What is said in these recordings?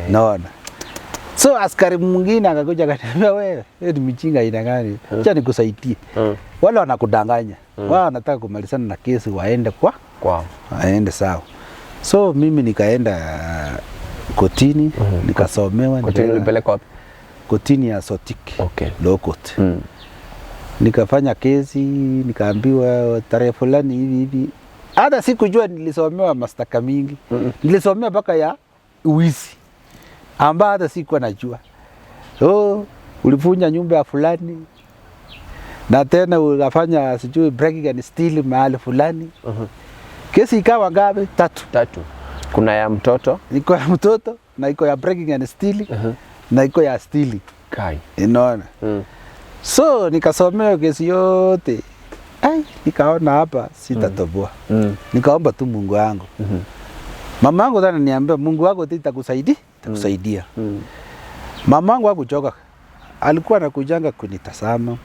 Naona. So askari mwingine akakuja akaniambia wewe ni mjinga aina gani? Acha nikusaidie. Wale wanakudanganya. Wao wanataka kumalizana na kesi waende kwao. Waende sawa. So mimi nikaenda kotini, nikasomewa. Kotini ulipelekwa wapi? Kotini ya Sotik. Law court. Nikafanya kesi, nikaambiwa tarehe fulani hivi. Hata sikujua nilisomewa mashtaka mingi. Nilisomewa mpaka ya uwizi. Amba hata sikuwa najua. Ulivunja nyumba ya fulani. Na tena ukafanya sijui breaking and stealing mahali fulani. Kesi ikawa ngapi? 3. Kuna ya mtoto? Iko ya mtoto na iko ya breaking and stealing na iko ya stealing. Unaona? So nikasomewa kesi yote. Nikaona hapa sitatoboa. Nikaomba tu Mungu wangu. Mama yangu tena niambia Mungu wako itakusaidia. Mama yangu hakuchoka. Alikuwa anakujanga kunitazama,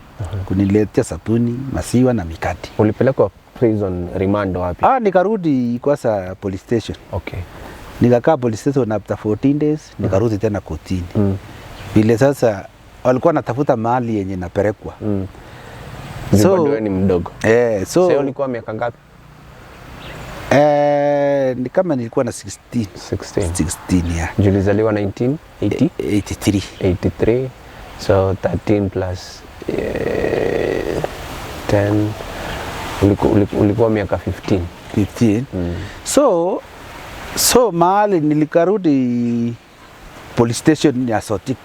kuniletea sabuni, maziwa na mikate. Ulipelekwa prison remand wapi? Nikarudi Ikwasa police station. Nikakaa police station after 14 days, nikarudi tena kotini. Vile sasa walikuwa natafuta mahali yenye napelekwa. So wewe ni mdogo. So ulikuwa miaka ngapi? Ni kama nilikuwa na 16 ya. Ulizaliwa 1980? 83. So 13 plus 10 ulikuwa miaka 15. So mahali nilikarudi police station ya Sotik.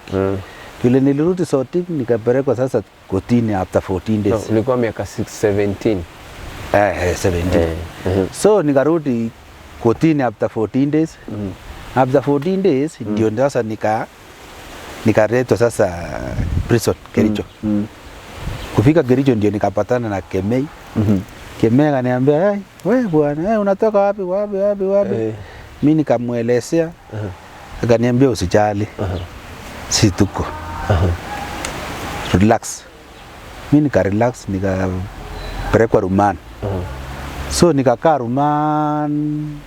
Vile nilirudi Sotik nikapelekwa sasa kotini after 14 days. Ulikuwa miaka 17. 17. So nikarudi kotini after 14 days. After 14 days ndio sasa nikaletwa sasa prison Kericho. Kufika Kericho ndio nikapatana na Kemei. Kemei akaniambia, wewe bwana, unatoka wapi? Mimi nikamuelezea. Akaniambia usijali. Si tuko. Relax. Mimi nika-relax, nikapelekwa rumani. So nikakaa rumani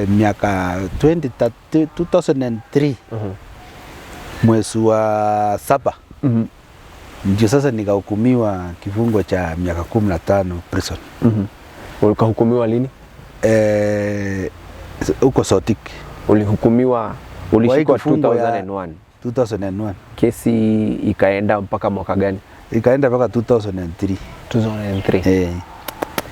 miaka 2003 mwezi wa 7. Ndio sasa nikahukumiwa kifungo cha miaka 15 prison. Ukahukumiwa lini? Uko Sotik. Ulihukumiwa, ulishikwa 2001. 2001. Kesi ikaenda mpaka mwaka gani? Ikaenda mpaka 2003. 2003.